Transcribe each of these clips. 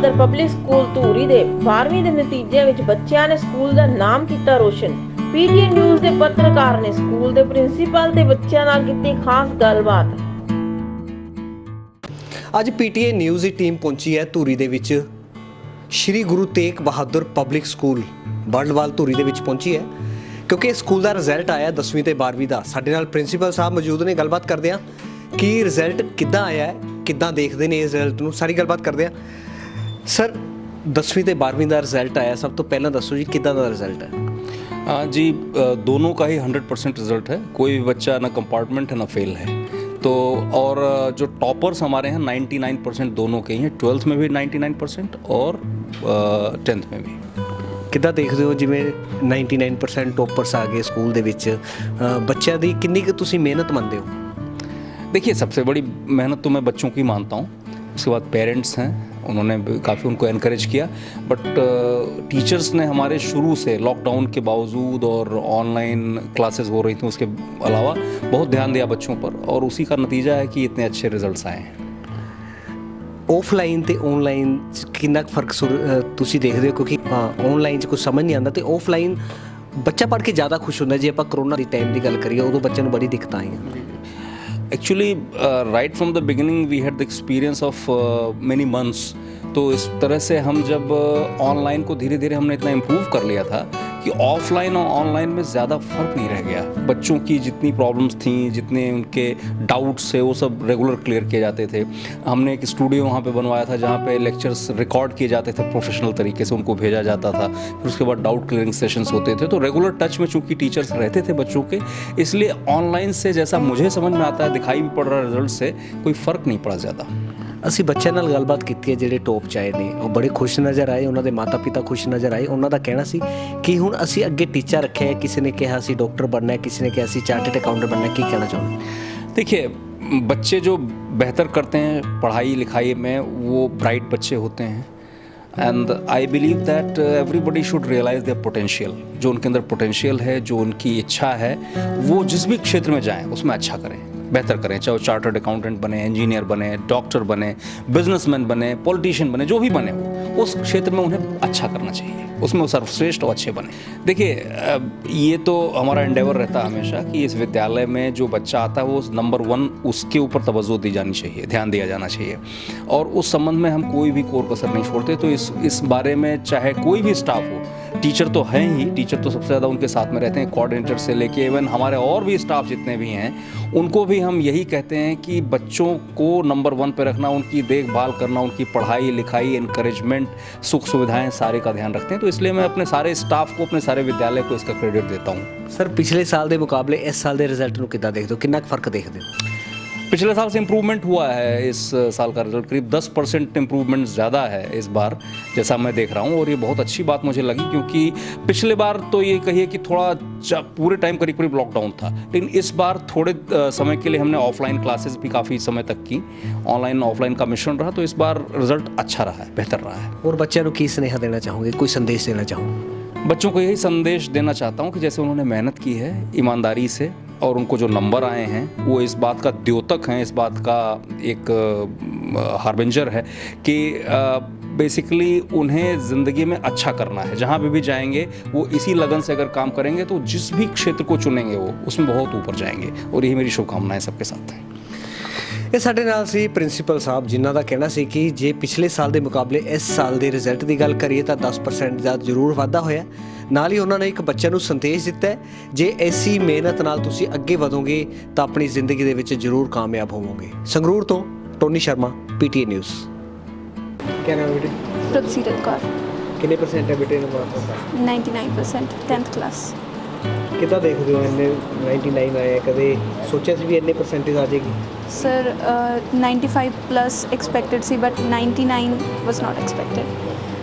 बहादुर public school धूरी ਦੇ 12ਵੀਂ ਦੇ ਨਤੀਜਿਆਂ ਵਿੱਚ ਬੱਚਿਆਂ ਨੇ ਸਕੂਲ ਦਾ ਨਾਮ ਕੀਤਾ ਰੋਸ਼ਨ। ਪੀਟੀਏ ਨਿਊਜ਼ ਦੇ ਪੱਤਰਕਾਰ ਨੇ ਸਕੂਲ ਦੇ ਪ੍ਰਿੰਸੀਪਲ ਤੇ ਬੱਚਿਆਂ ਨਾਲ ਕੀਤੀ ਖਾਸ ਗੱਲਬਾਤ। ਅੱਜ ਪੀਟੀਏ ਨਿਊਜ਼ ਦੀ ਟੀਮ ਪਹੁੰਚੀ ਹੈ ਧੂਰੀ ਦੇ ਵਿੱਚ ਸ਼੍ਰੀ ਗੁਰੂ ਤੇਗ ਬਹਾਦਰ ਪਬਲਿਕ ਸਕੂਲ ਬਰਡਵਾਲ ਧੂਰੀ ਦੇ ਵਿੱਚ ਪਹੁੰਚੀ ਹੈ ਕਿਉਂਕਿ ਇਸ ਸਕੂਲ ਦਾ ਰਿਜ਼ਲਟ ਆਇਆ 10ਵੀਂ ਤੇ 12ਵੀਂ ਦਾ। ਸਾਡੇ ਨਾਲ ਪ੍ਰਿੰਸੀਪਲ ਸਾਹਿਬ ਮੌਜੂਦ ਨੇ, ਗੱਲਬਾਤ ਕਰਦੇ ਹਾਂ ਕਿ ਰਿਜ਼ਲਟ ਕਿੱਦਾਂ ਆਇਆ ਹੈ, ਕਿੱਦਾਂ ਦੇਖਦੇ ਨੇ ਇਸ ਰਿਜ਼ਲਟ ਨੂੰ, ਸਾਰੀ ਗੱਲਬਾਤ ਕਰਦੇ ਹਾਂ। ਸਰ 10ਵੀਂ ਤੇ 12ਵੀਂ ਦਾ ਰਿਜ਼ਲਟ ਆਇਆ, ਸਭ ਤੋਂ ਪਹਿਲਾਂ ਦੱਸੋ ਜੀ ਕਿੱਦਾਂ ਦਾ ਰਿਜ਼ਲਟ ਹੈ? जी दोनों का ही 100% रिजल्ट है। कोई भी बच्चा ना कंपार्टमेंट है ना फेल है। तो और जो टॉपर्स हमारे हैं 99% दोनों के ही हैं, 12th में भी 99% और 10th में भी। ਕਿੱਦਾਂ ਦੇਖਦੇ ਹੋ ਜਿਵੇਂ 99% ਟੋਪਰਸ ਆ ਗਏ ਸਕੂਲ ਦੇ ਵਿੱਚ, ਬੱਚਿਆਂ ਦੀ ਕਿੰਨੀ ਕੁ ਤੁਸੀਂ ਮਿਹਨਤ ਮੰਨਦੇ ਹੋ? देखिए सबसे बड़ी मेहनत तो मैं बच्चों की मानता हूँ, उसके बाद पेरेंट्स हैं, उन्होंने काफ़ी उनको एनकरेज किया। बट टीचर्स ने हमारे शुरू से लॉकडाउन के बावजूद और ऑनलाइन क्लासेस हो रही थी उसके अलावा बहुत ध्यान दिया बच्चों पर, और उसी का नतीजा है कि इतने अच्छे रिजल्ट्स आए हैं। ਆਫਲਾਈਨ ਤੇ ਆਨਲਾਈਨ ਕਿੰਨਾ ਕੁ ਫਰਕ ਤੁਸੀਂ ਦੇਖਦੇ ਹੋ? ਕਿਉਂਕਿ ਆਨਲਾਈਨ 'ਚ ਕੁਝ ਸਮਝ ਨਹੀਂ ਆਉਂਦਾ ਤੇ ਆਫਲਾਈਨ ਬੱਚਾ ਪੜ੍ਹ ਕੇ ਜ਼ਿਆਦਾ ਖੁਸ਼ ਹੁੰਦਾ। ਜੇ ਆਪਾਂ ਕਰੋਨਾ ਦੀ ਟਾਈਮ ਦੀ ਗੱਲ ਕਰੀਏ ਉਦੋਂ ਬੱਚਿਆਂ ਨੂੰ ਬੜੀ ਦਿੱਕਤਾਂ ਆਈਆਂ। Actually right from the beginning we had the experience of many months. तो इस तरह से हम जब ऑनलाइन को धीरे धीरे हमने इतना इम्प्रूव कर लिया था कि ऑफलाइन और ऑनलाइन में ज़्यादा फ़र्क नहीं रह गया। बच्चों की जितनी प्रॉब्लम्स थी, जितने उनके डाउट्स थे, वो सब रेगुलर क्लियर किए जाते थे। हमने एक स्टूडियो वहाँ पे बनवाया था जहाँ पे लेक्चर्स रिकॉर्ड किए जाते थे, प्रोफेशनल तरीके से उनको भेजा जाता था। फिर उसके बाद डाउट क्लियरिंग सेशंस होते थे। तो रेगुलर टच में चूँकि टीचर्स रहते थे बच्चों के, इसलिए ऑनलाइन से जैसा मुझे समझ में आता है, दिखाई भी पड़ रहा है रिजल्ट से, कोई फ़र्क नहीं पड़ा ज़्यादा। ਅਸੀਂ ਬੱਚਿਆਂ ਨਾਲ ਗੱਲਬਾਤ ਕੀਤੀ ਹੈ ਜਿਹੜੇ ਟੌਪ 'ਚ ਆਏ ਨੇ, ਉਹ ਬੜੇ ਖੁਸ਼ ਨਜ਼ਰ ਆਏ, ਉਹਨਾਂ ਦੇ ਮਾਤਾ ਪਿਤਾ ਖੁਸ਼ ਨਜ਼ਰ ਆਏ। ਉਹਨਾਂ ਦਾ ਕਹਿਣਾ ਸੀ ਕਿ ਹੁਣ ਅਸੀਂ ਅੱਗੇ ਟੀਚਾ ਰੱਖਿਆ ਹੈ, ਕਿਸੇ ਨੇ ਕਿਹਾ ਅਸੀਂ ਡਾਕਟਰ ਬਣਨਾ है, किसी ने कहा ਅਸੀਂ चार्टर्ड अकाउंटेंट बनना है। ਕੀ कहना चाहोगे? देखिए बच्चे जो बेहतर करते हैं पढ़ाई लिखाई में वो ब्राइट बच्चे होते हैं। And I believe that everybody should realise their potential. जो उनके अंदर पोटेंशियल है, जो उनकी इच्छा है, वो जिस भी क्षेत्र में जाएं उसमें अच्छा करें, बेहतर करें। चाहे वो चार्टर्ड अकाउंटेंट बने, इंजीनियर बने, डॉक्टर बने, बिजनेसमैन बने, पॉलिटिशियन बने, जो भी बने वो उस क्षेत्र में उन्हें अच्छा करना चाहिए, उसमें वो सर्वश्रेष्ठ और अच्छे बने। देखिए ये तो हमारा एंडेवर रहता है हमेशा कि इस विद्यालय में जो बच्चा आता है वो नंबर 1 उसके ऊपर तवज्जो दी जानी चाहिए, ध्यान दिया जाना चाहिए। और उस संबंध में हम कोई भी कोर कसर नहीं छोड़ते। तो इस बारे में चाहे कोई भी स्टाफ हो, टीचर तो हैं ही, टीचर तो सबसे ज़्यादा उनके साथ में रहते हैं, कोऑर्डिनेटर से लेके इवन हमारे और भी स्टाफ जितने भी हैं उनको भी हम यही कहते हैं कि बच्चों को नंबर 1 पे रखना, उनकी देखभाल करना, उनकी पढ़ाई लिखाई, इनकरेजमेंट, सुख सुविधाएं सारे का ध्यान रखते हैं। तो इसलिए मैं अपने सारे स्टाफ को, अपने सारे विद्यालय को इसका क्रेडिट देता हूँ। ਸਰ ਪਿਛਲੇ ਸਾਲ ਦੇ ਮੁਕਾਬਲੇ ਇਸ ਸਾਲ ਦੇ ਰਿਜ਼ਲਟ ਨੂੰ ਕਿੱਦਾਂ ਦੇਖਦੇ ਹੋ? ਕਿੰਨਾ ਕੁ ਫਰਕ ਦੇਖਦੇ ਹੋ? पिछले साल से इम्प्रूवमेंट हुआ है। इस साल का रिजल्ट करीब 10% इम्प्रूवमेंट ज़्यादा है इस बार, जैसा मैं देख रहा हूँ, और ये बहुत अच्छी बात मुझे लगी क्योंकि पिछले बार तो ये कहिए कि थोड़ा पूरे टाइम करीब करीब लॉकडाउन था, लेकिन इस बार थोड़े समय के लिए हमने ऑफलाइन क्लासेस भी काफ़ी समय तक की, ऑनलाइन ऑफलाइन का मिश्रण रहा। तो इस बार रिजल्ट अच्छा रहा है, बेहतर रहा है। और ਬੱਚਿਆਂ ਨੂੰ ਕੀ ਸੁਨੇਹਾ ਦੇਣਾ ਚਾਹੋਗੇ, कोई संदेश देना चाहोगे? बच्चों को यही संदेश देना चाहता हूँ कि जैसे उन्होंने मेहनत की है ईमानदारी से, और उनको जो नंबर आए हैं वो इस बात का द्योतक हैं, इस बात का एक हार्बिंजर है कि बेसिकली उन्हें ज़िंदगी में अच्छा करना है। जहाँ भी जाएंगे वो इसी लगन से अगर काम करेंगे तो जिस भी क्षेत्र को चुनेंगे वो उसमें बहुत ऊपर जाएंगे, और यही मेरी शुभकामनाएं सबके साथ हैं। ਇਹ ਸਾਡੇ ਨਾਲ ਸੀ ਪ੍ਰਿੰਸੀਪਲ ਸਾਹਿਬ, ਜਿਨ੍ਹਾਂ ਦਾ ਕਹਿਣਾ ਸੀ ਕਿ ਜੇ ਪਿਛਲੇ ਸਾਲ ਦੇ ਮੁਕਾਬਲੇ ਇਸ ਸਾਲ ਦੇ ਰਿਜ਼ਲਟ ਦੀ ਗੱਲ ਕਰੀਏ ਤਾਂ 10% ਦਾ ਜ਼ਰੂਰ ਵਾਧਾ ਹੋਇਆ। ਨਾਲ ਹੀ ਉਹਨਾਂ ਨੇ ਇੱਕ ਬੱਚੇ ਨੂੰ ਸੰਦੇਸ਼ ਦਿੱਤਾ ਹੈ, ਜੇ ਐਸੀ ਮਿਹਨਤ ਨਾਲ ਤੁਸੀਂ ਅੱਗੇ ਵਧੋਗੇ ਤਾਂ ਆਪਣੀ ਜ਼ਿੰਦਗੀ ਦੇ ਵਿੱਚ ਜ਼ਰੂਰ ਕਾਮਯਾਬ ਹੋਵੋਗੇ। ਸੰਗਰੂਰ ਤੋਂ ਟੋਨੀ ਸ਼ਰਮਾ, ਪੀਟੀਏ ਨਿਊਜ਼। क्या नाम है बेटे? प्रभसीरत कौर। कितने परसेंट है बेटे नंबर? 99% 10th class. ਕਿੱਦਾਂ ਦੇਖਦੇ ਹੋ ਇੰਨੇ 99 ਆਏ? ਕਦੇ ਸੋਚਿਆ ਸੀ ਵੀ ਇੰਨੇ ਪਰਸੈਂਟੇਜ ਆ ਜਾਏਗੀ? सर 95 प्लस एक्सपेक्टेड सी, बट 99 वाज नॉट एक्सपेक्टेड।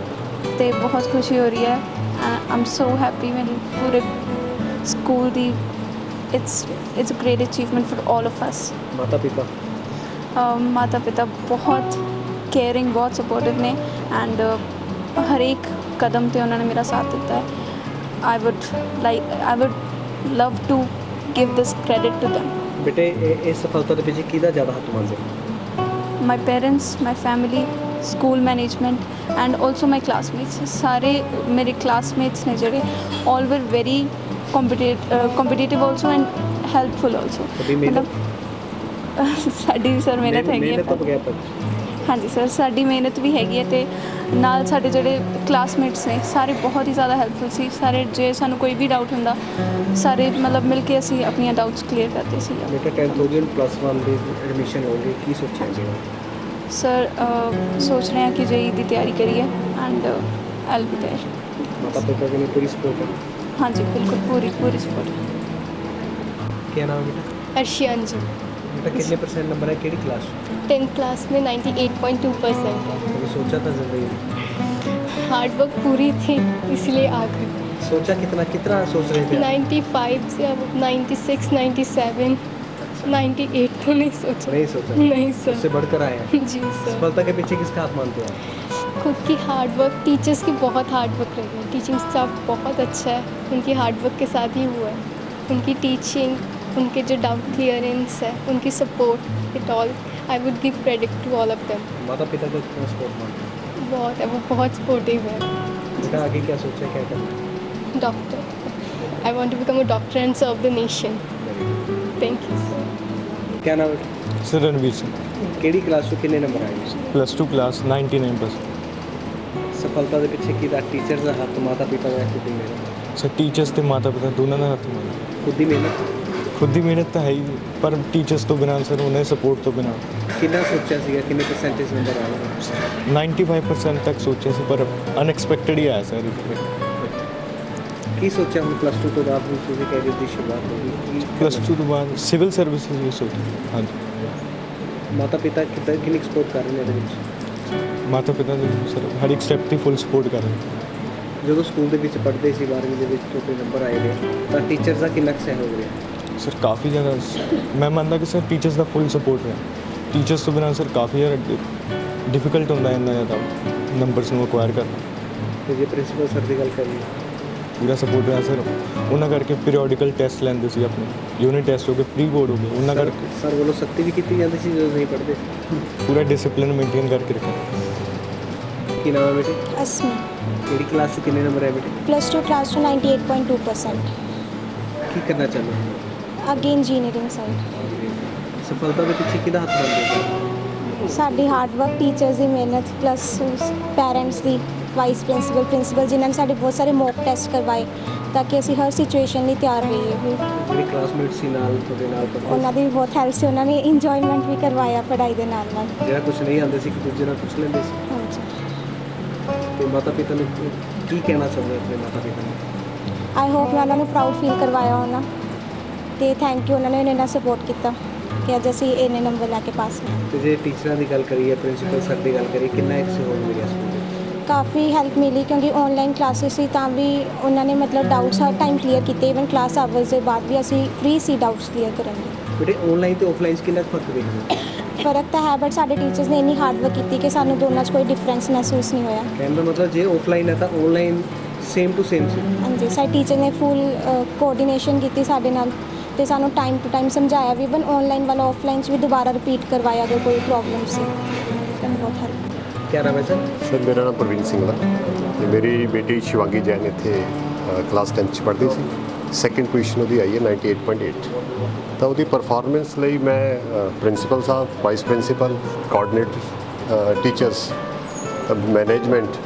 तो बहुत खुशी हो रही है। I am so happy. मेरे पूरे स्कूल दी it's a great achievement for all of us. माता पिता बहुत केयरिंग, बहुत सपोर्टिव ने, एंड हर एक कदम पे उन्होंने मेरा साथ दिता है। I would love to give this credit to them. बेटे इस सफलता ਦੇ ਪਿੱਛੇ ਕਿਹਦਾ ਜ਼ਿਆਦਾ ਹੱਥ ਮੰਨਦੇ? My parents, my family, school management and also my classmates ਸਾਰੇ ਮੇਰੇ ਕਲਾਸਮੇਟਸ ਨੇ ਜਿਹੜੇ all were very competitive also and helpful also ਤੁਹਾਡੀ ਮਿਹਨਤ ਸਾਡੀ ਵੀ ਸਰ ਮਿਹਨਤ ਹੈਗੀ ਮਿਹਨਤ ਤੋਂ ਹੈ ਬਗੈਰ ਤਾਂ ਹਾਂਜੀ ਸਰ ਸਾਡੀ ਮਿਹਨਤ ਵੀ ਹੈਗੀ ਹੈ ਤੇ ਨਾਲ ਸਾਡੇ ਜਿਹੜੇ ਕਲਾਸਮੇਟਸ ਨੇ ਸਾਰੇ ਬਹੁਤ ਹੀ ਜ਼ਿਆਦਾ ਹੈਲਪਫੁਲ ਸੀ ਸਾਰੇ ਜੇ ਸਾਨੂੰ ਕੋਈ ਵੀ ਡਾਊਟ ਹੁੰਦਾ ਸਾਰੇ ਮਤਲਬ ਮਿਲ ਕੇ ਅਸੀਂ ਆਪਣੀਆਂ ਡਾਊਟਸ ਕਲੀਅਰ ਕਰਦੇ ਸੀ ਬੇਟਾ 10th ਹੋ ਗਈ +1 ਦੀ ਐਡਮਿਸ਼ਨ ਹੋ ਗਈ ਕੀ ਸੋਚਿਆ ਜੀ ਸਰ ਸੋਚ ਰਹੇ ਹਾਂ ਕਿ ਜੇਈ ਦੀ ਤਿਆਰੀ ਕਰੀਏ ਐਂਡ ਆਈਲ ਬੀ ਦੇयर ਮਾਤਾ ਪਿਤਾ ਦੀ ਪੂਰੀ ਸਪੋਰਟ ਹੈ ਹਾਂਜੀ ਬਿਲकुल पूरी सपोर्ट क्या नाम है बेटा अर्शियांजू बेटा कितने % नंबर है केड़ी क्लास 10th क्लास में 98.2% है। कभी सोचा था जिंदगी में हार्ड वर्क पूरी थी इसलिए आ गई। सोचा कितना सोच रहे थे आप? 95 से अब 96 97 98 तो नहीं सोचा। नहीं सोचा नहीं सर। उससे बढ़कर आए हैं जी सर। सफलता के पीछे किसका हाथ मानते हो आप? खुद की हार्ड वर्क टीचर्स की बहुत हार्ड वर्क रही है टीचिंग स्टाफ बहुत अच्छा है उनकी हार्ड वर्क के साथ ही हुआ है उनकी टीचिंग उनके जो डाउट क्लियरेंस है उनकी support it all I would give credit to all of them. माता पिता को कितना सपोर्ट मानते हो? बहुत है वो बहुत सपोर्टिव है। बेटा आगे क्या सोचा है क्या करना है? Doctor I want to become a doctor and serve the nation. Thank you sir. क्या नाम है सर रणवीर सिंह केड़ी क्लास ਤੋਂ ਕਿੰਨੇ ਨੰਬਰ ਆਏ +2 क्लास 99%। ਸਫਲਤਾ ਦੇ ਪਿੱਛੇ ਕਿਹਦਾ ਟੀਚਰਸ ਦਾ ਹੱਥ ਮਾਤਾ ਪਿਤਾ ਦਾ ਖੁਦ ਦੀ ਮਿਹਨਤ ਸਰ ਟੀਚਰਸ ਤੇ ਮਾਤਾ ਪਿਤਾ ਦੋਨਾਂ ਦਾ ਹੱਥ ਮਾਰਨਾ ਖੁਦ ਦੀ ਮਿਹਨਤ ਖੁਦ ਦੀ ਮਿਹਨਤ ਤਾਂ ਹੈ ਹੀ ਪਰ ਟੀਚਰਸ ਤੋਂ ਬਿਨਾਂ ਸਰ ਉਹਨਾਂ ਦੇ ਸਪੋਰਟ ਤੋਂ ਬਿਨਾਂ ਕਿੰਨਾ ਸੋਚਿਆ ਸੀਗਾ ਕਿੰਨੇ % ਨੰਬਰ ਆਏ 95% ਤੱਕ ਸੋਚਿਆ ਸੀ ਪਰ ਅਨਐਕਸਪੈਕਟਡ ਹੀ ਆਇਆ ਸਰ ਕੀ ਸੋਚਿਆ ਹੁਣ +2 ਤੋਂ ਬਾਅਦ ਹੁਣ ਤੁਸੀਂ ਕੈਰੀਅਰ ਦੀ ਸ਼ੁਰੂਆਤ ਹੋਈ +2 ਤੋਂ ਬਾਅਦ ਸਿਵਲ ਸਰਵਿਸਿਜ਼ ਵੀ ਸੋਚਿਆ ਹਾਂਜੀ ਮਾਤਾ ਪਿਤਾ ਕਿੰਨੀ ਸਪੋਰਟ ਕਰ ਰਹੇ ਨੇ ਇਹਦੇ ਵਿੱਚ ਮਾਤਾ ਪਿਤਾ ਦੇ ਸਰ ਹਰ ਇੱਕ ਸਟੈਪ ਦੀ ਫੁੱਲ ਸਪੋਰਟ ਕਰ ਰਹੇ ਜਦੋਂ ਸਕੂਲ ਦੇ ਵਿੱਚ ਪੜ੍ਹਦੇ ਸੀ 12ਵੀਂ ਦੇ ਵਿੱਚ ਤੁਹਾਡੇ ਨੰਬਰ ਆਏ ਨੇ ਤਾਂ ਟੀਚਰਸ ਦਾ ਕਿੰਨਾ ਕੁ ਸਹਿਯੋਗ ਰਿਹਾ ਸਰ ਕਾਫੀ ਜ਼ਿਆਦਾ ਮੈਂ ਮੰਨਦਾ ਕਿ ਸਰ ਟੀਚਰਸ ਦਾ ਫੁੱਲ ਸਪੋਰਟ ਹੈ ਟੀਚਰਸ ਤੋਂ ਬਿਨਾਂ ਸਰ ਕਾਫੀ ਜ਼ਿਆਦਾ ਡਿਫਿਕਲਟ ਹੁੰਦਾ ਇੰਨਾ ਜ਼ਿਆਦਾ ਨੰਬਰਸ ਨੂੰ ਅਕਵਾਇਰ ਕਰਨਾ ਤੇ ਜੇ ਪ੍ਰਿੰਸੀਪਲ ਸਰ ਦੀ ਗੱਲ ਕਰੀਏ ਪੂਰਾ ਸਪੋਰਟ ਰਿਹਾ ਸਰ ਉਹਨਾਂ ਕਰਕੇ ਪੀਰੀਓਡਿਕਲ ਟੈਸਟ ਲੈਂਦੇ ਸੀ ਆਪਣੇ ਯੂਨਿਟ ਟੈਸਟ ਹੋ ਗਏ ਪ੍ਰੀ ਬੋਰਡ ਹੋ ਗਏ ਉਹਨਾਂ ਕਰਕੇ ਸਰ ਵੱਲੋਂ ਸਖਤੀ ਵੀ ਕੀਤੀ ਜਾਂਦੀ ਸੀ ਜਦੋਂ ਨਹੀਂ ਪੜ੍ਹਦੇ ਪੂਰਾ ਡਿਸਪਲਿਨ ਮੇਨਟੇਨ ਕਰਕੇ ਰੱਖਿਆ ਕੀ ਨਾਮ ਹੈ ਬੇਟੇ असमी ਕਿਹੜੀ ਕਲਾਸ 'ਚ ਕਿੰਨੇ ਨੰਬਰ ਆਏ ਬੇਟੇ +2 क्लास टू 98.2%। ਕੀ ਕਰਨਾ ਚਾਹੁੰਦੇ ਹੋ ਅੱਗੇ ਇੰਜੀਨੀਅਰਿੰਗ ਸਾਈਡ ਸਫਲਤਾ ਦੇ ਪਿੱਛੇ ਕਿਹਦਾ ਹੱਥ ਮੰਨਦੇ ਹੋ ਸਾਡੀ ਹਾਰਡ ਵਰਕ ਟੀਚਰਸ ਦੀ ਮਿਹਨਤ ਪਲੱਸ ਪੈਰੈਂਟਸ ਦੀ ਵਾਈਸ ਪ੍ਰਿੰਸੀਪਲ ਜਿਨ੍ਹਾਂ ਨੇ ਸਾਡੇ ਬਹੁਤ ਸਾਰੇ ਮੌਕ ਟੈਸਟ ਕਰਵਾਏ ਤਾਂ ਕਿ ਅਸੀਂ ਹਰ ਸਿਚੁਏਸ਼ਨ ਲਈ ਤਿਆਰ ਰਹੀਏ ਵੀ ਜਿਹੜੀ ਕਲਾਸਮੇਟ ਸੀ ਨਾਲ ਤੁਹਾਡੇ ਨਾਲ ਪੜ੍ਹਦੇ ਉਹਨਾਂ ਦੀ ਵੀ ਬਹੁਤ ਹੈਲਪ ਸੀ ਉਹਨਾਂ ਨੇ ਇੰਜੋਇਮੈਂਟ ਵੀ ਕਰਵਾਇਆ ਪੜ੍ਹਾਈ ਦੇ ਨਾਲ ਨਾਲ ਜਿਹੜਾ ਕੁਝ ਨਹੀਂ ਆਉਂਦੇ ਸੀ ਇੱਕ ਦੂਜੇ ਨਾਲ ਪੁੱਛ ਲੈਂਦੇ ਸੀ ਹਾਂਜੀ ਤੇ ਮਾਤਾ ਪਿਤਾ ਨੂੰ ਕੀ ਕਹਿਣਾ ਚਾਹੁੰਦੇ ਆਪਣੇ ਮਾਤਾ ਪਿਤਾ ਨੂੰ ਆਈ ਹੋਪ ਮੈਂ ਉਹਨਾਂ ਨੂੰ ਪ੍ਰਾਊਡ ਫੀਲ ਕਰਵਾਇਆ ਉਹਨਾਂ ਤੇ ਥੈਂਕ ਯੂ ਉਹਨਾਂ ਨੇ ਇੰਨਾ ਸਪੋਰਟ ਕੀਤਾ ਕਿ ਅੱਜ ਅਸੀਂ ਇੰਨੇ ਨੰਬਰ ਲੈ ਕੇ ਪਾਸ ਹੋਏ ਤੇ ਜੇ ਟੀਚਰਾਂ ਦੀ ਗੱਲ ਕਰੀਏ ਪ੍ਰਿੰਸੀਪਲ ਸਰ ਦੀ ਗੱਲ ਕਰੀਏ ਕਿੰਨਾ ਇੱਕ ਸਹਿਯੋਗ ਮਿਲਿਆ ਸਕੂਲ ਵਿੱਚ ਕਾਫੀ ਹੈਲਪ ਮਿਲੀ ਕਿਉਂਕਿ ਆਨਲਾਈਨ ਕਲਾਸਿਸ ਸੀ ਤਾਂ ਵੀ ਉਹਨਾਂ ਨੇ ਮਤਲਬ ਡਾਊਟਸ ਹਰ ਟਾਈਮ ਕਲੀਅਰ ਕੀਤੇ ਇਵਨ ਕਲਾਸ ਆਵਰਸ ਦੇ ਬਾਅਦ ਵੀ ਅਸੀਂ ਫ੍ਰੀ ਸੀ ਡਾਊਟਸ ਕਲੀਅਰ ਕਰਨ ਲਈ ਬੇਟੇ ਆਨਲਾਈਨ ਤੇ ਆਫਲਾਈਨ 'ਚ ਕਿੰਨਾ ਕੁ ਫਰਕ ਦੇਖਦੇ ਹੋ ਫਰਕ ਤਾਂ ਹੈ ਬਟ ਸਾਡੇ ਟੀਚਰਸ ਨੇ ਇੰਨੀ ਹਾਰਡ ਵਰਕ ਕੀਤੀ ਕਿ ਸਾਨੂੰ ਦੋਨਾਂ 'ਚ ਕੋਈ ਡਿਫਰੈਂਸ ਮਹਿਸੂਸ ਨਹੀਂ ਹੋਇਆ ਕਹਿਣ ਦਾ ਮਤਲਬ ਜੇ ਆਫਲਾਈਨ ਹੈ ਤਾਂ ਆਨਲਾਈਨ ਸੇਮ ਟੂ ਸੇਮ ਸੀ ਹਾਂਜੀ ਸਾਡੇ ਟੀਚਰ ਨੇ ਫੁੱਲ ਕੋਆਰਡੀਨੇਸ਼ਨ ਕੀਤੀ ਸਾਡੇ ਨਾਲ ਤੇ ਸਾਨੂੰ ਟਾਈਮ ਟੂ ਟਾਈਮ ਸਮਝਾਇਆ ਵੀ ਇਵਨ ਆਨਲਾਈਨ ਵਾਲਾ ਆਫਲਾਈਨ 'ਚ ਵੀ ਦੁਬਾਰਾ ਰਿਪੀਟ ਕਰਵਾਇਆ ਅਗਰ ਕੋਈ ਪ੍ਰੋਬਲਮ ਸੀ ਸਾਨੂੰ ਬਹੁਤ ਹੈਲਪ ਕੀ ਨਾਮ ਹੈ ਸਰ ਸਰ ਮੇਰਾ ਨਾਮ ਪ੍ਰਵੀਨ ਸਿੰਘ ਹੈ ਤੇ ਮੇਰੀ ਬੇਟੀ ਸ਼ਿਵਾਂਗੀ ਜੈਨ ਇੱਥੇ ਕਲਾਸ 10th 'ਚ ਪੜ੍ਹਦੀ ਸੀ ਸੈਕੰਡ ਪੋਜੀਸ਼ਨ ਉਹਦੀ ਆਈ ਹੈ 98.8 ਤਾਂ ਉਹਦੀ ਪਰਫਾਰਮੈਂਸ ਲਈ ਮੈਂ ਪ੍ਰਿੰਸੀਪਲ ਸਾਹਿਬ vice principal coordinator teachers management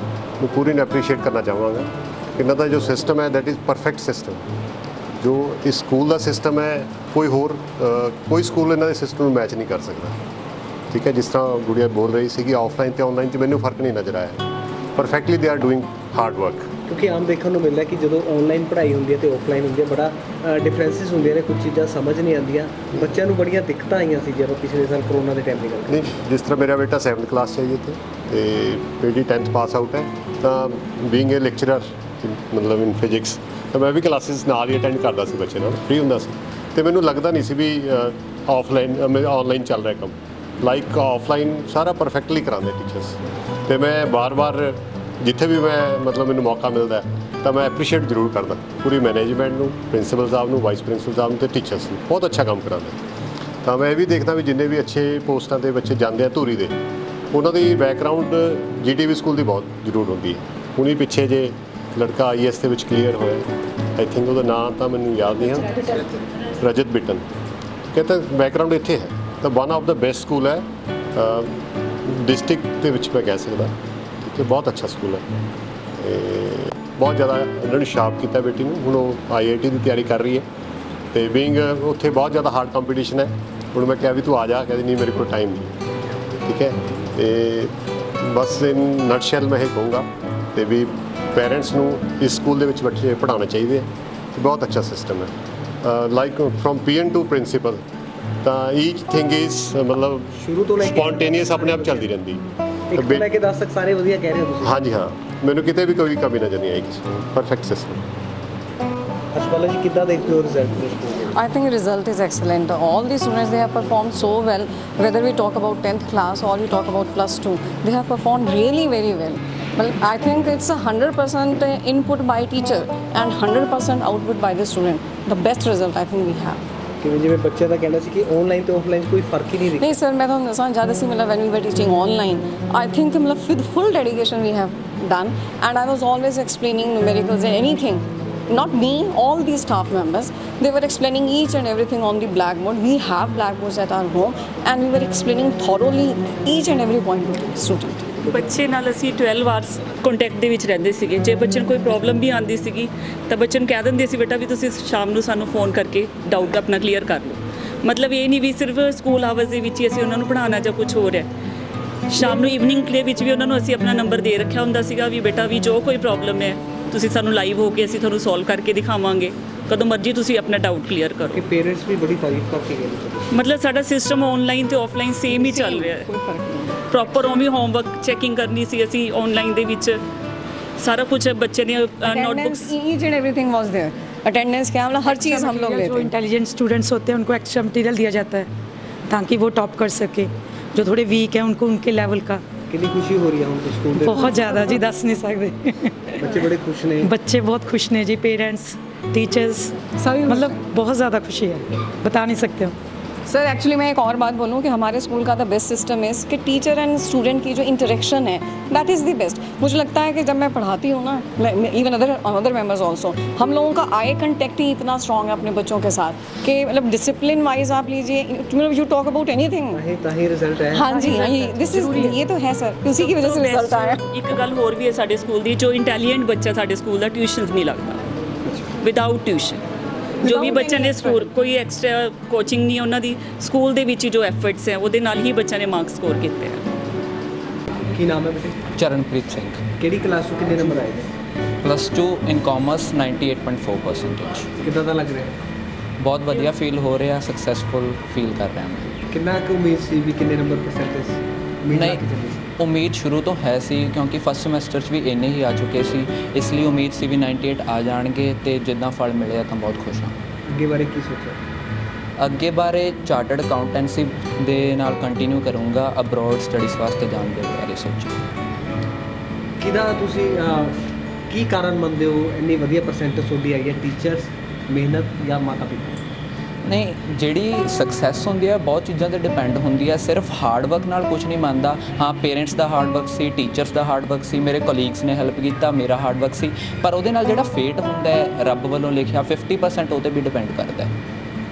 ਨੂੰ ਪੂਰੀ ਨੂੰ ਐਪਰੀਸ਼ੀਏਟ ਕਰਨਾ ਚਾਹਾਂਗਾ ਇਹਨਾਂ ਦਾ ਜੋ ਸਿਸਟਮ ਹੈ ਦੈਟ ਇਜ਼ ਪਰਫੈਕਟ ਸਿਸਟਮ ਜੋ ਇਸ ਸਕੂਲ ਦਾ ਸਿਸਟਮ ਹੈ ਕੋਈ ਸਕੂਲ ਇਹਨਾਂ ਦੇ ਸਿਸਟਮ ਨੂੰ ਮੈਚ ਨਹੀਂ ਕਰ ਸਕਦਾ ਠੀਕ ਹੈ ਜਿਸ ਤਰ੍ਹਾਂ ਗੁੜੀਆ ਬੋਲ ਰਹੀ ਸੀ ਕਿ ਆਫਲਾਈਨ ਤੇ ਆਨਲਾਈਨ 'ਚ ਮੈਨੂੰ ਫਰਕ ਨਹੀਂ ਨਜ਼ਰ ਆਇਆ perfectly they are doing hard work ਕਿਉਂਕਿ ਆਮ ਦੇਖਣ ਨੂੰ ਮਿਲਦਾ ਕਿ ਜਦੋਂ ਆਨਲਾਈਨ ਪੜ੍ਹਾਈ ਹੁੰਦੀ ਹੈ ਤੇ ਆਫਲਾਈਨ ਹੁੰਦੀ ਹੈ ਬੜਾ ਡਿਫਰੈਂਸਿਸ ਹੁੰਦੇ ਨੇ ਕੁਝ ਚੀਜ਼ਾਂ ਸਮਝ ਨਹੀਂ ਆਉਂਦੀਆਂ ਬੱਚਿਆਂ ਨੂੰ ਬੜੀਆਂ ਦਿੱਕਤਾਂ ਆਈਆਂ ਸੀ ਜਦੋਂ ਪਿਛਲੇ ਸਾਲ ਕਰੋਨਾ ਦੇ ਟਾਈਮ ਦੀ ਗੱਲ ਨਹੀਂ ਜਿਸ ਤਰ੍ਹਾਂ ਮੇਰਾ ਬੇਟਾ 7th ਕਲਾਸ 'ਚ ਹੈ ਜੀ ਇੱਥੇ ਤੇ ਬੇਟੀ 10th ਪਾਸ ਆਊਟ ਹੈ ਤਾਂ ਬੀਇੰਗ ਏ ਲੈਕਚਰਰ ਮਤਲਬ ਇਨ ਫਿਜ਼ਿਕਸ ਤਾਂ ਮੈਂ ਵੀ ਕਲਾਸਿਸ ਨਾਲ ਹੀ ਅਟੈਂਡ ਕਰਦਾ ਸੀ ਬੱਚੇ ਨਾਲ ਫ੍ਰੀ ਹੁੰਦਾ ਸੀ ਤੇ ਮੈਨੂੰ ਲੱਗਦਾ ਨਹੀਂ ਸੀ ਵੀ ਆਨਲਾਈਨ ਚੱਲ ਰਿਹਾ ਕੰਮ ਲਾਈਕ ਆਫਲਾਈਨ ਸਾਰਾ ਪਰਫੈਕਟਲੀ ਕਰਾਉਂਦੇ ਟੀਚਰਸ ਤੇ ਮੈਂ ਬਾਰ-ਬਾਰ ਜਿੱਥੇ ਵੀ ਮੈਂ ਮਤਲਬ ਮੈਨੂੰ ਮੌਕਾ ਮਿਲਦਾ ਤਾਂ ਮੈਂ ਐਪਰੀਸ਼ੀਏਟ ਜ਼ਰੂਰ ਕਰਦਾ ਪੂਰੀ ਮੈਨੇਜਮੈਂਟ ਨੂੰ ਪ੍ਰਿੰਸੀਪਲ ਸਾਹਿਬ ਨੂੰ ਵਾਈਸ ਪ੍ਰਿੰਸੀਪਲ ਸਾਹਿਬ ਨੂੰ ਤੇ ਟੀਚਰਸ ਨੂੰ ਬਹੁਤ ਅੱਛਾ ਕੰਮ ਕਰਾਉਂਦੇ ਤਾਂ ਮੈਂ ਇਹ ਵੀ ਦੇਖਦਾ ਵੀ ਜਿੰਨੇ ਵੀ ਅੱਛੇ ਪੋਸਟਾਂ 'ਤੇ ਬੱਚੇ ਜਾਂਦੇ ਆ ਧੂਰੀ ਦੇ ਉਹਨਾਂ ਦੀ ਬੈਕਗਰਾਉਂਡ GTV ਸਕੂਲ ਦੀ ਬਹੁਤ ਜ਼ਰੂਰ ਹੁੰਦੀ ਹੈ। ਹੁਣੀ ਪਿੱਛੇ ਜੇ ਲੜਕਾ IAS ਦੇ ਵਿੱਚ ਕਲੀਅਰ ਹੋਇਆ, ਆਈ ਥਿੰਕ ਉਹਦਾ ਨਾਂ ਤਾਂ ਮੈਨੂੰ ਯਾਦ ਨਹੀਂ ਹੈ, ਰਜਤ ਬਿਟਨ, ਕਹਿੰਦਾ ਬੈਕਗਰਾਉਂਡ ਇੱਥੇ ਹੈ। ਤਾਂ one of the best school ਹੈ ਡਿਸਟ੍ਰਿਕਟ ਦੇ ਵਿੱਚ, ਮੈਂ ਕਹਿ ਸਕਦਾ। ਠੀਕ ਹੈ, ਬਹੁਤ ਅੱਛਾ ਸਕੂਲ ਹੈ। ਬਹੁਤ ਜ਼ਿਆਦਾ ਇਹਨਾਂ ਨੇ ਸ਼ਾਰਪ ਕੀਤਾ ਬੇਟੀ ਨੂੰ। ਹੁਣ ਉਹ IIT ਦੀ ਤਿਆਰੀ ਕਰ ਰਹੀ ਹੈ ਅਤੇ ਬੀਇੰਗ ਉੱਥੇ ਬਹੁਤ ਜ਼ਿਆਦਾ ਹਾਰਡ ਕੰਪੀਟੀਸ਼ਨ ਹੈ। ਹੁਣ ਮੈਂ ਕਿਹਾ ਵੀ ਤੂੰ ਆ ਜਾ, ਕਹਿੰਦੀ ਨਹੀਂ ਮੇਰੇ ਕੋਲ ਟਾਈਮ ਨਹੀਂ। ਠੀਕ ਹੈ, ਅਤੇ ਬਸ ਇਨ ਨਟਸ਼ੈਲ ਮੈਂ ਇਹ ਕਹੂੰਗਾ ਅਤੇ ਵੀ ਪੇਰੈਂਟਸ ਨੂੰ ਇਸ ਸਕੂਲ ਦੇ ਵਿੱਚ ਬੱਚੇ ਪੜ੍ਹਾਉਣੇ ਚਾਹੀਦੇ ਆ। ਬਹੁਤ ਅੱਛਾ ਸਿਸਟਮ ਹੈ, like from PN to principal. ਤਾਂ ਈਚ ਥਿੰਗ ਇਜ਼ ਮਤਲਬ ਸ਼ੁਰੂ ਤੋਂ ਲੈ ਕੇ ਸਪੌਂਟੇਨੀਅਸ ਆਪਣੇ ਆਪ ਚੱਲਦੀ ਰਹਿੰਦੀ। ਇੱਕ ਤੋਂ ਲੈ ਕੇ 10 ਤੱਕ ਸਾਰੇ ਵਧੀਆ ਕਹਿ ਰਹੇ ਹੋ ਤੁਸੀਂ। ਹਾਂਜੀ ਹਾਂ, ਮੈਨੂੰ ਕਿਤੇ ਵੀ ਕੋਈ ਕਮੀ ਨਜ਼ਰ ਨਹੀਂ ਆਈ ਕਿਸੇ ਨੂੰ। Perfect system. ਅਸ਼ਪਾਲਾ ਜੀ ਕਿੱਦਾਂ ਦੇਖਦੇ ਹੋ ਰਿਜ਼ਲਟ ਦੇ ਸਕੂਲ ਦੇ? I think result is excellent. All the students, they have performed so well. Whether we talk about 10th class or we talk about +2, they have performed really very well. Well, I think it's 100% input by teacher and 100% output by the student. The best result I think we have. ਕਿਵੇਂ ਜਿਵੇਂ ਬੱਚਿਆਂ ਦਾ ਕਹਿਣਾ ਸੀ ਕਿ online ਤੇ offline ਕੋਈ ਫਰਕ ਹੀ ਨਹੀਂ ਦਿਖਦਾ। नहीं sir, मैं तो दसा ज़्यादा सी मतलब when we were teaching online, I think मतलब with full dedication we have done, and I was always explaining numericals and anything. Not me, all the staff members, they were explaining each and everything on the blackboard. We have blackboards at our home, and we were explaining thoroughly each and every point to the student. ਬੱਚੇ ਨਾਲ ਅਸੀਂ 12 hours contact ਦੇ ਵਿੱਚ ਰਹਿੰਦੇ ਸੀਗੇ। ਜੇ ਬੱਚੇ ਨੂੰ ਕੋਈ ਪ੍ਰੋਬਲਮ ਵੀ ਆਉਂਦੀ ਸੀਗੀ ਤਾਂ ਬੱਚੇ ਨੂੰ ਕਹਿ ਦਿੰਦੇ ਸੀ ਬੇਟਾ ਵੀ ਤੁਸੀਂ ਸ਼ਾਮ ਨੂੰ ਸਾਨੂੰ ਫੋਨ ਕਰਕੇ ਡਾਊਟ ਆਪਣਾ ਕਲੀਅਰ ਕਰ ਲਓ। ਮਤਲਬ ਇਹ ਨਹੀਂ ਵੀ ਸਿਰਫ ਸਕੂਲ ਆਵਰਸ ਦੇ ਵਿੱਚ ਹੀ ਅਸੀਂ ਉਹਨਾਂ ਨੂੰ ਪੜ੍ਹਾਉਣਾ ਜਾਂ ਕੁਝ ਹੋਰ ਹੈ। ਸ਼ਾਮ ਨੂੰ ਈਵਨਿੰਗ ਦੇ ਵਿੱਚ ਵੀ ਉਹਨਾਂ ਨੂੰ ਅਸੀਂ ਆਪਣਾ ਨੰਬਰ ਦੇ ਰੱਖਿਆ ਹੁੰਦਾ ਸੀਗਾ ਵੀ ਬੇਟਾ ਵੀ ਜੋ ਕੋਈ ਪ੍ਰੋਬਲਮ ਹੈ ਤੁਸੀਂ ਸਾਨੂੰ ਲਾਈਵ ਹੋ ਕੇ ਅਸੀਂ ਤੁਹਾਨੂੰ ਸੋਲਵ ਕਰਕੇ ਦਿਖਾਵਾਂਗੇ, ਕਦੋਂ ਮਰਜ਼ੀ ਤੁਸੀਂ ਆਪਣਾ ਡਾਊਟ ਕਲੀਅਰ ਕਰੋ। ਕਿ ਪੇਰੈਂਟਸ ਵੀ ਬੜੀ ਤਾਰੀਫ ਕਰਕੇ ਗਏ ਨੇ। ਮਤਲਬ ਸਾਡਾ ਸਿਸਟਮ ਆਨਲਾਈਨ ਤੇ ਆਫਲਾਈਨ ਸੇਮ ਹੀ ਚੱਲ ਰਿਹਾ ਹੈ। ਪ੍ਰੋਪਰ ਉਵੇਂ ਹੋਮਵਰਕ ਚੈਕਿੰਗ ਕਰਨੀ ਸੀ ਅਸੀਂ ਆਨਲਾइन ਦੇ ਵਿੱਚ, ਸਾਰਾ ਕੁਝ ਬੱਚੇ ਨੇ notebooks Each and everything was there. Attendance क्या मतलब हर चीज़ हम लोग लेते जो हैं। इंटेलिजेंट स्टूडेंट्स होते हैं उनको एक्स्ट्रा मटेरियल दिया जाता है ताकि वो टॉप कर सके। जो थोड़े वीक हैं उनको उनके लेवल का। ਕਿੰਨੀ ਖੁਸ਼ੀ ਹੋ ਰਹੀ ਹੈ ਹੁਣ ਤੋਂ ਸਕੂਲ ਦੇ? बहुत ज़्यादा जी, दस नहीं सकते। ਬੱਚੇ ਬੜੇ ਖੁਸ਼ ਨੇ। बच्चे बहुत खुश ने जी, पेरेंट्स टीचर्स सभी, मतलब बहुत ज़्यादा खुशी है, बता नहीं सकते हम। सर एक्चुअली मैं एक और बात बोलूँ कि हमारे स्कूल का द बेस्ट सिस्टम इज़ कि टीचर एंड स्टूडेंट की जो इंटरेक्शन है दैट इज़ द बेस्ट। मुझे लगता है कि जब मैं पढ़ाती हूँ ना, इवन अदर मेंबर्स ऑल्सो, हम लोगों का आई कॉन्टेक्ट ही इतना स्ट्रॉन्ग है अपने बच्चों के साथ कि मतलब डिसिप्लिन वाइज आप लीजिए, मतलब यू टॉक अबाउट एनीथिंग। ताही रिजल्ट है। हाँ जी, दिस इज ये तो है सर, उसी की वजह से रिजल्ट आया। ਇੱਕ ਗੱਲ ਹੋਰ ਵੀ ਹੈ ਸਾਡੇ ਸਕੂਲ ਦੀ, ਜੋ ਇੰਟੈਲੀਜੈਂਟ ਬੱਚਾ ਸਾਡੇ ਸਕੂਲ ਦਾ ਟਿਊਸ਼ਨਸ ਨਹੀਂ ਲੱਗਦਾ। ਵਿਦਆਊਟ ਟਿਊਸ਼ਨ ਜੋ ਵੀ ਬੱਚਿਆਂ ਨੇ ਸਕੋਰ, ਕੋਈ ਐਕਸਟਰਾ ਕੋਚਿੰਗ ਨਹੀਂ ਉਹਨਾਂ ਦੀ, ਸਕੂਲ ਦੇ ਵਿੱਚ ਹੀ ਜੋ ਐਫਰਟਸ ਹੈ ਉਹਦੇ ਨਾਲ ਹੀ ਬੱਚਿਆਂ ਨੇ ਮਾਰਕਸ ਸਕੋਰ ਕੀਤੇ ਆ। ਕੀ ਨਾਮ ਹੈ ਬੇਟੇ? ਚਰਨਪ੍ਰੀਤ ਸਿੰਘ। ਕਿਹੜੀ ਕਲਾਸ ਤੋਂ ਕਿੰਨੇ ਨੰਬਰ ਆਏ ਨੇ? +2 ਇਨ ਕਾਮਰਸ 98.4%। ਕਿੱਦਾਂ ਦਾ ਲੱਗ ਰਿਹਾ? ਬਹੁਤ ਵਧੀਆ ਫੀਲ ਹੋ ਰਿਹਾ, ਸਕਸੈਸਫੁਲ ਫੀਲ ਕਰ ਰਿਹਾ ਮੈਂ। ਕਿੰਨਾ ਕੁ ਉਮੀਦ ਸੀ ਵੀ ਕਿੰਨੇ ਨੰਬਰ ਪਰਸੈਂਟੇਜ? ਨਹੀਂ, ਉਮੀਦ ਸ਼ੁਰੂ ਤੋਂ ਹੈ ਸੀ ਕਿਉਂਕਿ ਫਸਟ ਸਮੈਸਟਰ 'ਚ ਵੀ ਇੰਨੇ ਹੀ ਆ ਚੁੱਕੇ ਸੀ, ਇਸ ਲਈ ਉਮੀਦ ਸੀ ਵੀ 98 ਆ ਜਾਣਗੇ ਅਤੇ ਜਿੱਦਾਂ ਫਲ ਮਿਲਿਆ ਤਾਂ ਬਹੁਤ ਖੁਸ਼ ਹਾਂ। ਅੱਗੇ ਬਾਰੇ ਕੀ ਸੋਚਿਆ? ਅੱਗੇ ਬਾਰੇ ਚਾਰਟਰਡ ਅਕਾਊਂਟੈਂਸੀ ਦੇ ਨਾਲ ਕੰਟੀਨਿਊ ਕਰੂੰਗਾ, ਅਬਰੋਡ ਸਟੱਡੀਜ਼ ਵਾਸਤੇ ਜਾਣ ਦੇ ਬਾਰੇ ਸੋਚਿਆ। ਕਿਹਦਾ ਤੁਸੀਂ ਕੀ ਕਾਰਨ ਮੰਨਦੇ ਹੋ ਇੰਨੀ ਵਧੀਆ ਪਰਸੈਂਟੇਜ ਤੁਹਾਡੀ ਆਈ ਹੈ? ਟੀਚਰਸ, ਮਿਹਨਤ ਜਾਂ ਮਾਤਾ ਪਿਤਾ? ਨਹੀਂ, ਜਿਹੜੀ ਸਕਸੈਸ ਹੁੰਦੀ ਹੈ ਬਹੁਤ ਚੀਜ਼ਾਂ 'ਤੇ ਡਿਪੈਂਡ ਹੁੰਦੀ ਹੈ, ਸਿਰਫ ਹਾਰਡ ਵਰਕ ਨਾਲ ਕੁਝ ਨਹੀਂ ਬਣਦਾ। ਹਾਂ, ਪੇਰੈਂਟਸ ਦਾ ਹਾਰਡ ਵਰਕ ਸੀ, ਟੀਚਰਸ ਦਾ ਹਾਰਡ ਵਰਕ ਸੀ, ਮੇਰੇ ਕੋਲੀਗਸ ਨੇ ਹੈਲਪ ਕੀਤਾ, ਮੇਰਾ ਹਾਰਡ ਵਰਕ ਸੀ, ਪਰ ਉਹਦੇ ਨਾਲ ਜਿਹੜਾ ਫੇਟ ਹੁੰਦਾ ਹੈ ਰੱਬ ਵੱਲੋਂ ਲਿਖਿਆ 50% ਉਹ 'ਤੇ ਵੀ ਡਿਪੈਂਡ ਕਰਦਾ ਹੈ।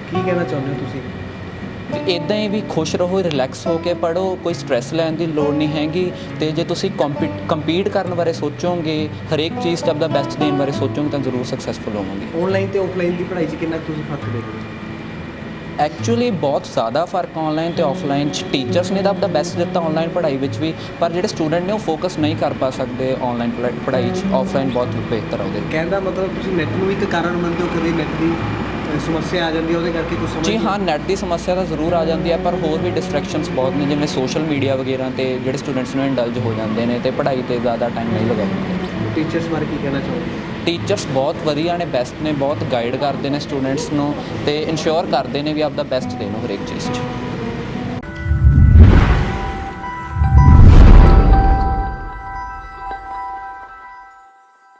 ਕੀ ਕਹਿਣਾ ਚਾਹੁੰਦੇ ਹੋ ਤੁਸੀਂ? ਇੱਦਾਂ ਹੀ ਵੀ ਖੁਸ਼ ਰਹੋ, ਰਿਲੈਕਸ ਹੋ ਕੇ ਪੜ੍ਹੋ, ਕੋਈ ਸਟ੍ਰੈਸ ਲੈਣ ਦੀ ਲੋੜ ਨਹੀਂ ਹੈਗੀ। ਅਤੇ ਜੇ ਤੁਸੀਂ ਕੰਪੀਟ ਕਰਨ ਬਾਰੇ ਸੋਚੋਗੇ, ਹਰੇਕ ਚੀਜ਼ 'ਚ ਆਪਦਾ ਬੈਸਟ ਦੇਣ ਬਾਰੇ ਸੋਚੋਗੇ ਤਾਂ ਜ਼ਰੂਰ ਸਕਸੈਸਫੁਲ ਹੋਵੋਗੇ। ਆਨਲਾਈਨ ਤੇ ਆਫਲਾਈਨ ਦੀ ਪੜ੍ਹਾਈ 'ਚ ਕਿੰਨਾ ਤੁਸੀਂ ਫਰਕ ਦੇਖਦੇ ਹੋ? ਐਕਚੁਅਲੀ ਬਹੁਤ ਜ਼ਿਆਦਾ ਫਰਕ ਆਨਲਾਈਨ ਅਤੇ ਆਫਲਾਈਨ 'ਚ। ਟੀਚਰਸ ਨੇ ਤਾਂ ਆਪਦਾ ਬੈਸਟ ਦਿੱਤਾ ਆਨਲਾਈਨ ਪੜ੍ਹਾਈ ਵਿੱਚ ਵੀ, ਪਰ ਜਿਹੜੇ ਸਟੂਡੈਂਟ ਨੇ ਉਹ ਫੋਕਸ ਨਹੀਂ ਕਰ ਪਾ ਸਕਦੇ ਆਨਲਾਈਨ ਪੜ੍ਹਾਈ 'ਚ। ਆਫਲਾਈਨ ਬਹੁਤ ਬਿਹਤਰ ਆ ਉਹਦੇ। ਕਹਿਣ ਦਾ ਮਤਲਬ ਤੁਸੀਂ ਨੈੱਟ ਨੂੰ ਇੱਕ ਕਾਰਨ ਮੰਨਦੇ ਹੋ? ਕਦੇ ਨੈੱਟ ਦੀ ਸਮੱਸਿਆ ਆ ਜਾਂਦੀ ਹੈ ਉਹਦੇ ਕਰਕੇ ਕੁਝ ਸਮਝ? ਜੀ ਹਾਂ, ਨੈੱਟ ਦੀ ਸਮੱਸਿਆ ਤਾਂ ਜ਼ਰੂਰ ਆ ਜਾਂਦੀ ਹੈ, ਪਰ ਹੋਰ ਵੀ ਡਿਸਟਰੈਕਸ਼ਨਸ ਬਹੁਤ ਨੇ, ਜਿਵੇਂ ਸੋਸ਼ਲ ਮੀਡੀਆ ਵਗੈਰਾ 'ਤੇ ਜਿਹੜੇ ਸਟੂਡੈਂਟਸ ਨੂੰ ਇੰਡਲਜ ਹੋ ਜਾਂਦੇ ਨੇ ਅਤੇ ਪੜ੍ਹਾਈ 'ਤੇ ਜ਼ਿਆਦਾ ਟਾਈਮ ਨਹੀਂ ਲਗਾਉਂਦੇ। ਟੀਚਰਸ ਬਾਰੇ ਕੀ ਕਹਿਣਾ ਚਾਹੋਗੇ? ਟੀਚਰਸ ਬਹੁਤ ਵਧੀਆ ਨੇ, ਬੈਸਟ ਨੇ, ਬਹੁਤ ਗਾਈਡ ਕਰਦੇ ਨੇ ਸਟੂਡੈਂਟਸ ਨੂੰ ਅਤੇ ਇਨਸ਼ੋਰ ਕਰਦੇ ਨੇ ਵੀ ਆਪਦਾ ਬੈਸਟ ਦੇਣ ਹਰੇਕ ਚੀਜ਼ 'ਚ।